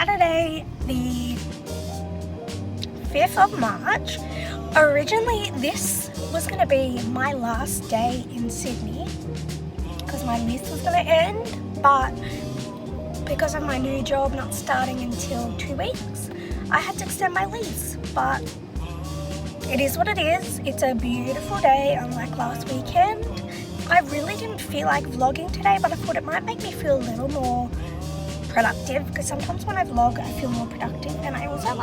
Saturday the 5th of March. Originally this was going to be my last day in Sydney because my lease was going to end, but because of my new job not starting until 2 weeks, I had to extend my lease. But it is what it is. It's a beautiful day, unlike last weekend. I really didn't feel like vlogging today, but I thought it might make me feel a little more productive, because sometimes when I vlog I feel more productive, and I also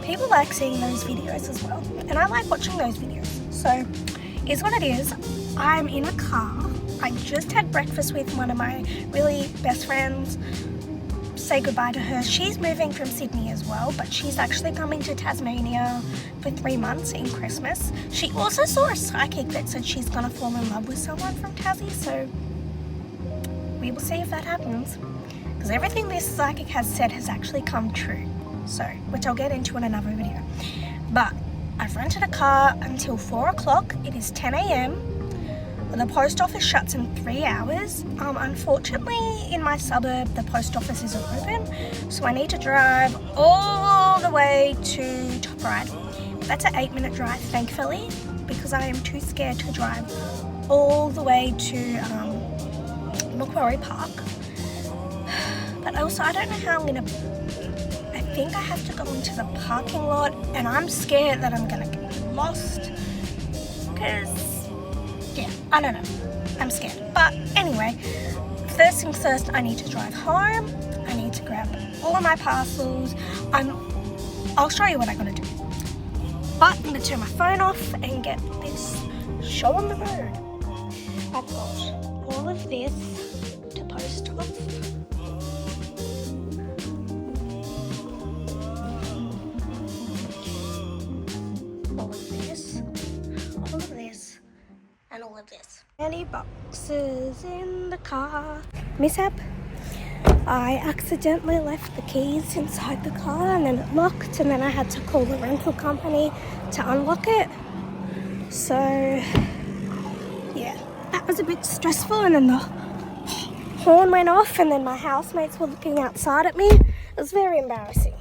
people like seeing those videos as well, and I like watching those videos. So it's what it is. I'm in a car. I just had breakfast with one of my really best friends. Say goodbye to her. She's moving from Sydney as well, but she's actually coming to Tasmania for 3 months in Christmas. She also saw a psychic that said she's gonna fall in love with someone from Tassie, so we will see if that happens, because everything this psychic has said has actually come true, so which I'll get into in another video. But I've rented a car until 4 o'clock. It is 10 a.m. The post office shuts in 3 hours. Unfortunately, in my suburb, the post office isn't open, so I need to drive all the way to Top Ryde. That's an 8-minute drive, thankfully, because I am too scared to drive all the way to Macquarie Park. But also, I don't know how I'm gonna. I think I have to go into the parking lot, and I'm scared that I'm gonna get lost, because yeah, I don't know. I'm scared. But anyway, first things first, I need to drive home. I need to grab all of my parcels. I'll show you what I'm going to do. But I'm going to turn my phone off and get this show on the road. I've got all of this to post off. And all of this. Many boxes in the car. Mishap. I accidentally left the keys inside the car, and then it locked, and then I had to call the rental company to unlock it. So yeah, that was a bit stressful, and then the horn went off, and then my housemates were looking outside at me. It was very embarrassing.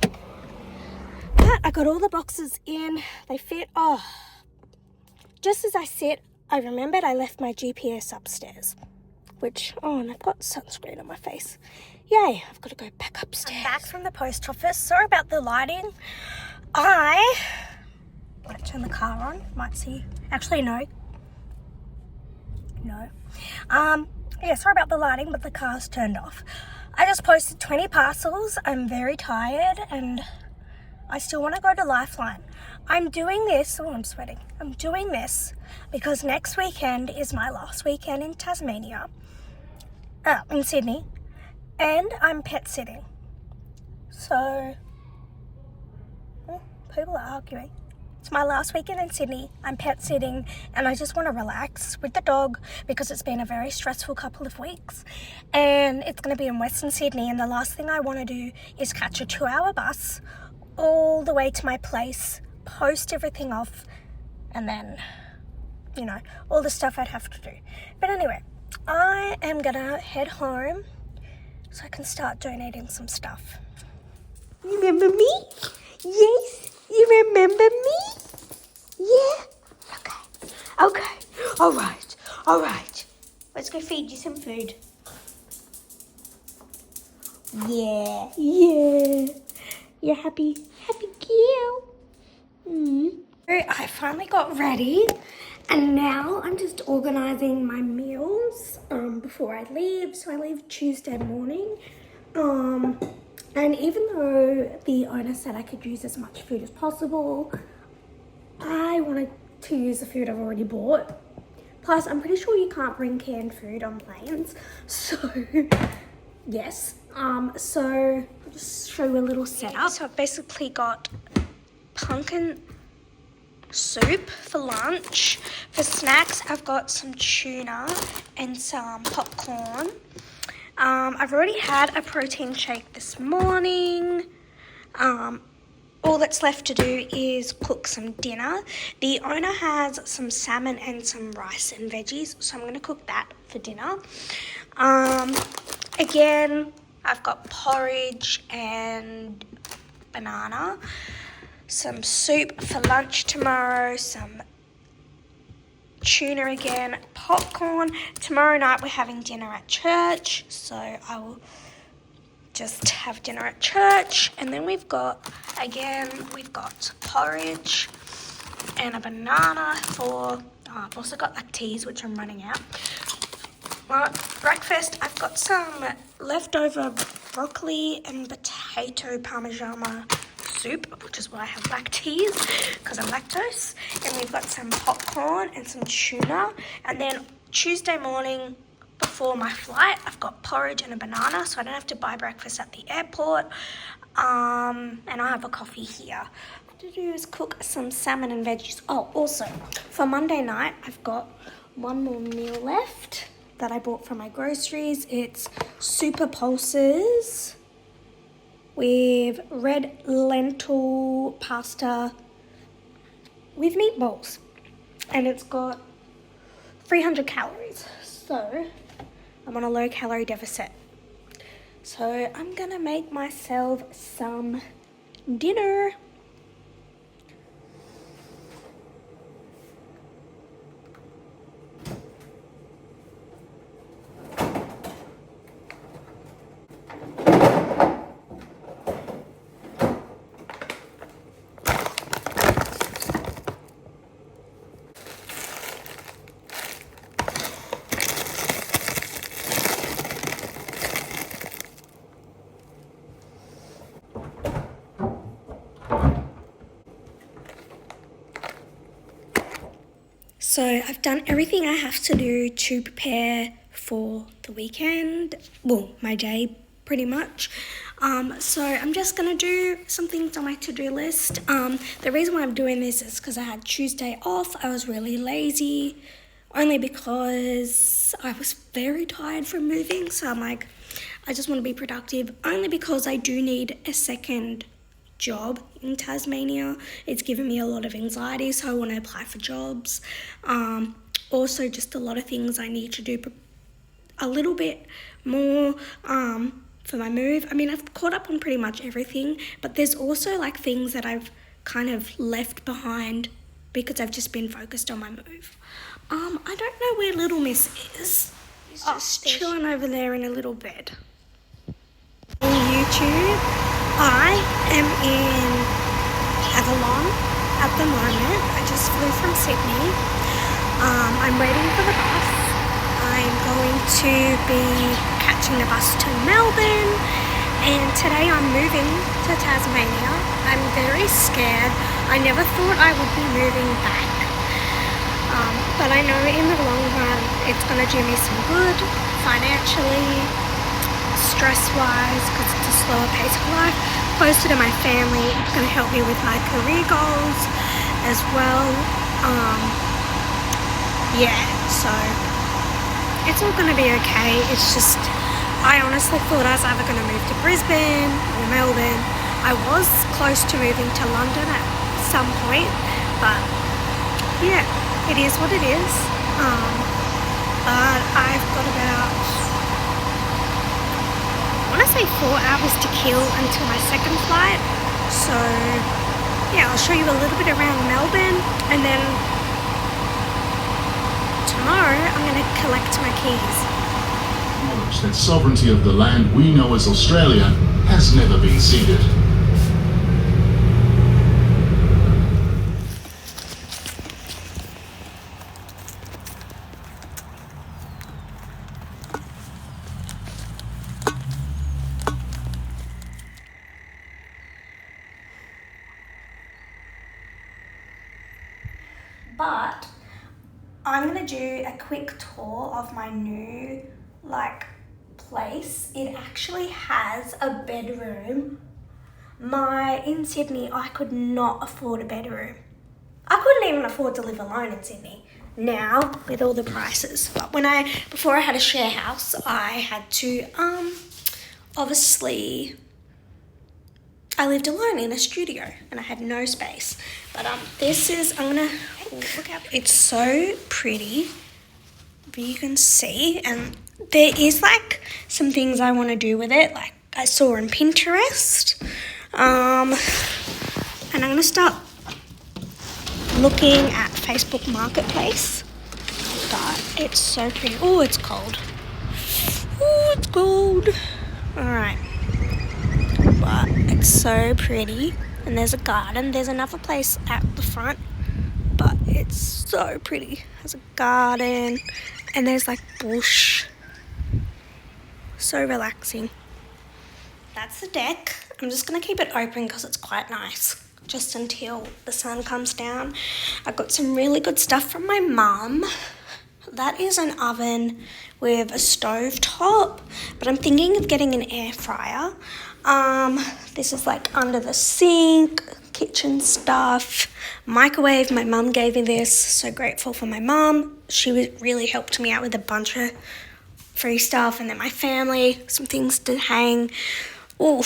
But I got all the boxes in. They fit. Oh, just as I sit, I remembered I left my GPS upstairs, which, oh, and I've got sunscreen on my face. Yay, I've got to go back upstairs. I'm back from the post office. Sorry about the lighting. I might turn the car on. Might see. Actually, no. Yeah, sorry about the lighting, but the car's turned off. I just posted 20 parcels. I'm very tired, and I still want to go to Lifeline. I'm doing this, oh, I'm sweating. I'm doing this because next weekend is my last weekend in Tasmania, in Sydney, and I'm pet sitting. So, people are arguing. It's my last weekend in Sydney, I'm pet sitting, and I just want to relax with the dog because it's been a very stressful couple of weeks, and it's going to be in Western Sydney, and the last thing I want to do is catch a 2-hour bus all the way to my place, post everything off, and then, you know, all the stuff I'd have to do. But anyway, I am gonna head home so I can start donating some stuff. You remember me? Yes, you remember me? Yeah? Okay. All right. Let's go feed you some food. Yeah. You're happy girl. I finally got ready, and now I'm just organizing my meals before I leave. So I leave Tuesday morning, and even though the owner said I could use as much food as possible, I wanted to use the food I've already bought. Plus, I'm pretty sure you can't bring canned food on planes, so yes. So I'll just show you a little setup. So I've basically got pumpkin soup for lunch. For snacks, I've got some tuna and some popcorn. I've already had a protein shake this morning. All that's left to do is cook some dinner. The owner has some salmon and some rice and veggies, so I'm going to cook that for dinner. Again, I've got porridge and banana, some soup for lunch tomorrow, some tuna again, popcorn. Tomorrow night we're having dinner at church, so I will just have dinner at church. And then we've got porridge and a banana for, I've also got teas, which I'm running out. Well, breakfast, I've got some leftover broccoli and potato parmigiana soup, which is why I have black teas, because I'm lactose. And we've got some popcorn and some tuna. And then Tuesday morning, before my flight, I've got porridge and a banana, so I don't have to buy breakfast at the airport. And I have a coffee here. What to do is cook some salmon and veggies. Oh, also, for Monday night, I've got one more meal left that I bought from my groceries. It's super pulses with red lentil pasta with meatballs. And it's got 300 calories. So I'm on a low calorie deficit. So I'm gonna make myself some dinner. So I've done everything I have to do to prepare for the weekend. Well, my day, pretty much. So I'm just going to do some things on my to-do list. The reason why I'm doing this is because I had Tuesday off. I was really lazy, only because I was very tired from moving. So I'm like, I just want to be productive, only because I do need a second job in Tasmania. It's given me a lot of anxiety, so I want to apply for jobs. Also, just a lot of things I need to do a little bit more for my move. I mean, I've caught up on pretty much everything, but there's also like things that I've kind of left behind because I've just been focused on my move. I don't know where little miss is. She's just chilling over there in a little bed. On YouTube, I am in Avalon at the moment. I just flew from Sydney. I'm waiting for the bus. I'm going to be catching the bus to Melbourne, and today I'm moving to Tasmania. I'm very scared. I never thought I would be moving back, but I know in the long run it's going to do me some good financially, stress-wise, because it's a slower pace of life, closer to my family. It's going to help me with my career goals as well. So it's all going to be okay. It's just, I honestly thought I was either going to move to Brisbane or Melbourne. I was close to moving to London at some point, but yeah, it is what it is. But I've got about, I want to say 4 hours to kill until my second flight. So yeah, I'll show you a little bit around Melbourne, and then tomorrow I'm going to collect my keys. Acknowledge that sovereignty of the land we know as Australia has never been ceded. But I'm going to do a quick tour of my new, place. It actually has a bedroom. In Sydney, I could not afford a bedroom. I couldn't even afford to live alone in Sydney. Now, with all the prices. But before I had a share house, I had to, obviously, I lived alone in a studio and I had no space. But this is, look at, it's so pretty. But you can see, and there is like some things I want to do with it, like I saw on Pinterest. And I'm going to start looking at Facebook Marketplace. But it's so pretty. Oh, it's cold. Oh, it's cold. Alright. But it's so pretty. And there's a garden. There's another place at the front. But it's so pretty. There's a garden. And there's like bush. So relaxing. That's the deck. I'm just going to keep it open because it's quite nice. Just until the sun comes down. I got some really good stuff from my mum. That is an oven with a stove top, but I'm thinking of getting an air fryer. This is like under the sink, kitchen stuff, microwave. My mum gave me this. So grateful for my mum. She really helped me out with a bunch of free stuff, and then my family, some things to hang. Oh,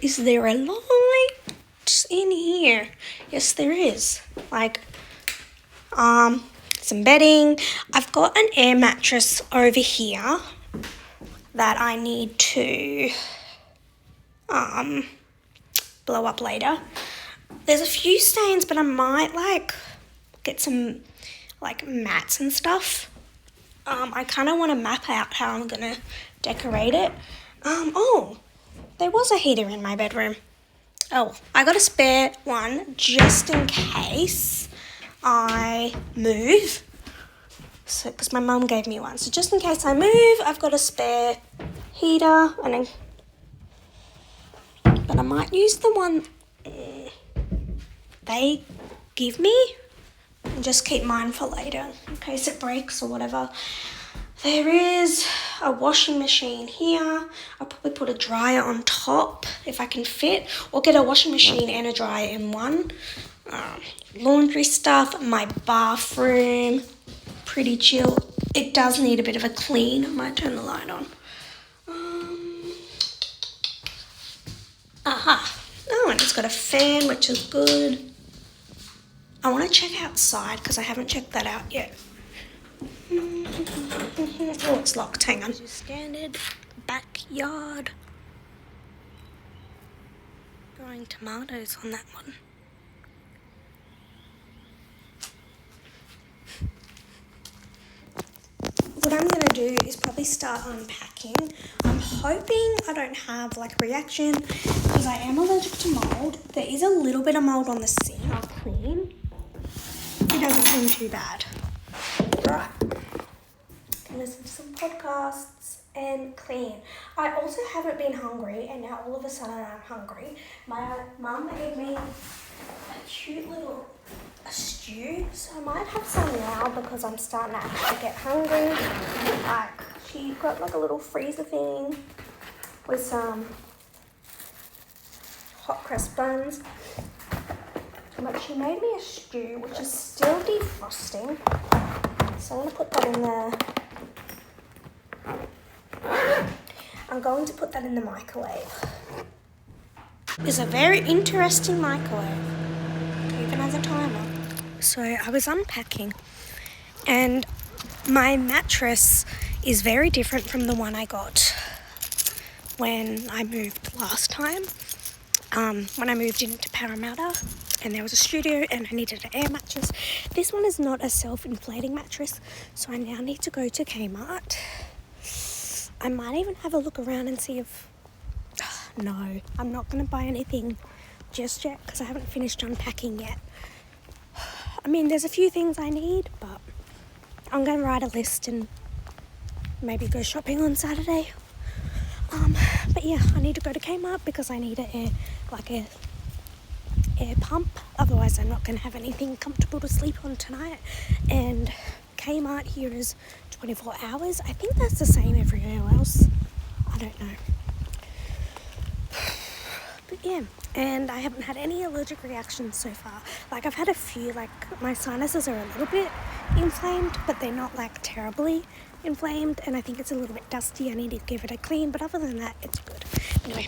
is there a light in here? Yes, there is. Like, some bedding. I've got an air mattress over here that I need to blow up later. There's a few stains, but I might like get some like mats and stuff. I kind of want to map out how I'm gonna decorate it. Oh, there was a heater in my bedroom. Oh, I got a spare one just in case I move. So, because my mum gave me one. So just in case I move, I've got a spare heater. But I might use the one they give me. And just keep mine for later in case it breaks or whatever. There is a washing machine here. I'll probably put a dryer on top if I can fit, or get a washing machine and a dryer in one. Laundry stuff, my bathroom, pretty chill. It does need a bit of a clean. I might turn the light on. Oh, and it's got a fan, which is good. I want to check outside because I haven't checked that out yet. Oh, it's locked. Hang on. Standard backyard. Growing tomatoes on that one. What I'm going to do is probably start unpacking. I'm hoping I don't have like a reaction because I am allergic to mold. There is a little bit of mold on the sink. I'll clean. It doesn't seem too bad. Right. Can listen to some podcasts and clean. I also haven't been hungry, and now all of a sudden I'm hungry. My mum gave me a cute little stew, so I might have some now because I'm starting to actually get hungry. Like, she got like a little freezer thing with some hot crust buns. But she made me a stew, which is still defrosting. So I'm going to put that in the... I'm going to put that in the microwave. It's a very interesting microwave. It even has a timer. So I was unpacking, and my mattress is very different from the one I got when I moved last time. When I moved into Parramatta, and there was a studio and I needed an air mattress. This one is not a self-inflating mattress, so I now need to go to Kmart. I might even have a look around and see if... No, I'm not going to buy anything just yet because I haven't finished unpacking yet. I mean, there's a few things I need, but I'm going to write a list and maybe go shopping on Saturday. But yeah, I need to go to Kmart because I need an air pump. Otherwise, I'm not going to have anything comfortable to sleep on tonight. And Kmart here is 24 hours. I think that's the same everywhere else. I don't know. But yeah, and I haven't had any allergic reactions so far. Like, I've had a few, like, my sinuses are a little bit inflamed, but they're not, like, terribly inflamed, and I think it's a little bit dusty. I need to give it a clean, but other than that, it's good. Anyway,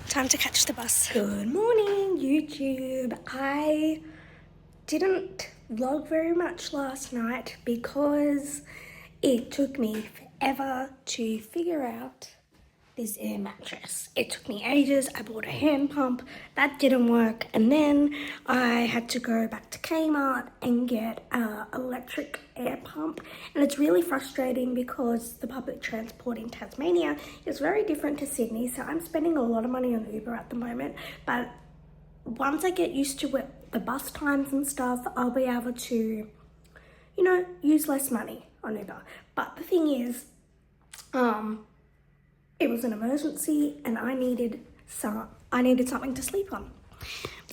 time to catch the bus. Good morning, YouTube. I didn't vlog very much last night because it took me ever to figure out this air mattress. It took me ages. I bought a hand pump, that didn't work, and then I had to go back to Kmart and get an electric air pump, and it's really frustrating because the public transport in Tasmania is very different to Sydney, so I'm spending a lot of money on Uber at the moment, but once I get used to it, the bus times and stuff, I'll be able to, you know, use less money on Uber. But the thing is, it was an emergency and I needed something to sleep on.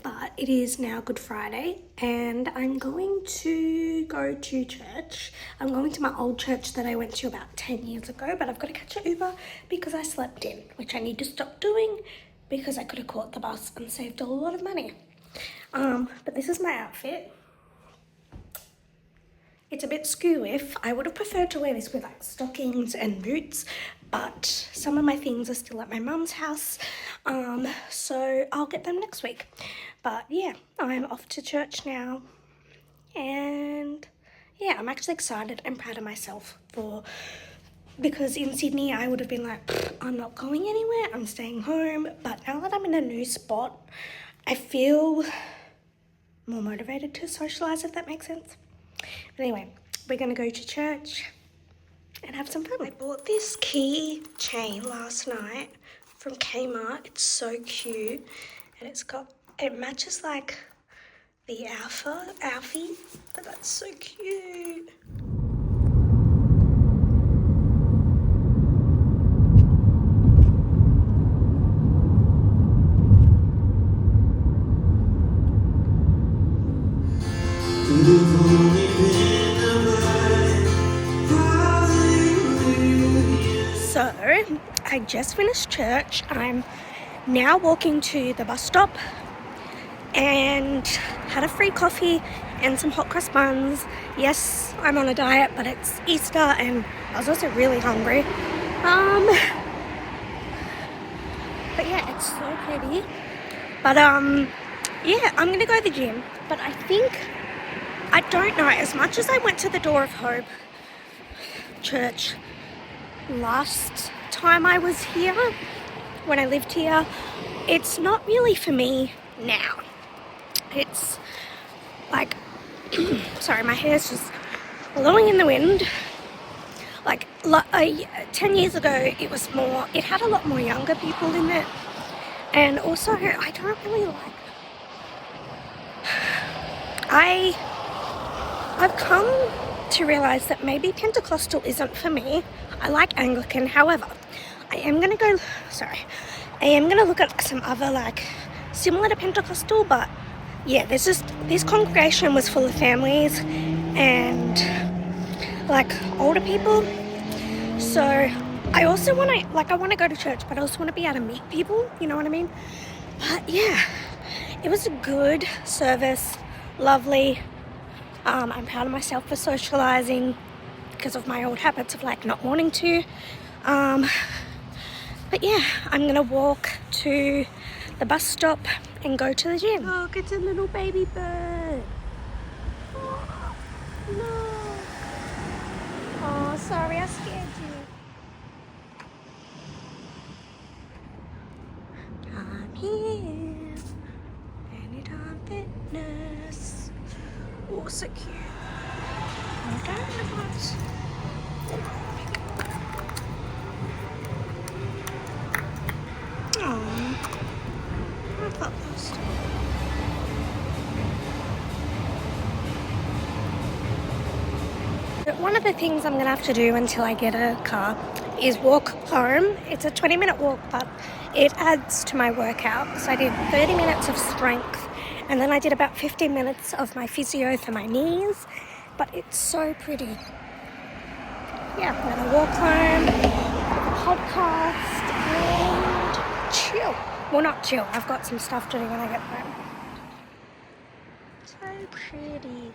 But it is now Good Friday and I'm going to go to church. I'm going to my old church that I went to about 10 years ago, but I've got to catch an Uber because I slept in, which I need to stop doing because I could have caught the bus and saved a lot of money. But this is my outfit. It's a bit skew-if. I would have preferred to wear this with like stockings and boots, but some of my things are still at my mum's house, so I'll get them next week. But yeah, I'm off to church now, and yeah, I'm actually excited and proud of myself because in Sydney I would have been like, I'm not going anywhere, I'm staying home, but now that I'm in a new spot, I feel more motivated to socialise, if that makes sense. But anyway, we're going to go to church and have some fun. I bought this key chain last night from Kmart. It's so cute, and it matches like the Alfie, but that's so cute. So, I just finished church. I'm now walking to the bus stop and had a free coffee and some hot cross buns. Yes, I'm on a diet, but it's Easter and I was also really hungry. But yeah, it's so pretty. But yeah, I'm gonna go to the gym, but I don't know, as much as I went to the Door of Hope church last time I was here, when I lived here, it's not really for me now. It's like, sorry, my hair's just blowing in the wind. Like 10 years ago, it had a lot more younger people in it, and also I don't really like, I've come to realise that maybe Pentecostal isn't for me. I like Anglican, however, I am going to look at some other like similar to Pentecostal, but yeah, this congregation was full of families and like older people. So I also want to go to church, but I also want to be able to meet people, you know what I mean? But yeah, it was a good service, lovely. I'm proud of myself for socialising because of my old habits of like not wanting to. But yeah, I'm gonna walk to the bus stop and go to the gym. Look, it's a little baby bird. Oh, look. Oh, sorry, I scared you. I'm here. Anytime Fitness. Oh, so cute. Oh, donuts. Oh, I thought those. One of the things I'm going to have to do until I get a car is walk home. It's a 20-minute walk, but it adds to my workout. So I did 30 minutes of strength, and then I did about 15 minutes of my physio for my knees. But it's so pretty. Yeah, I'm going to walk home, podcast, and chill. Well, not chill. I've got some stuff to do when I get home. So pretty.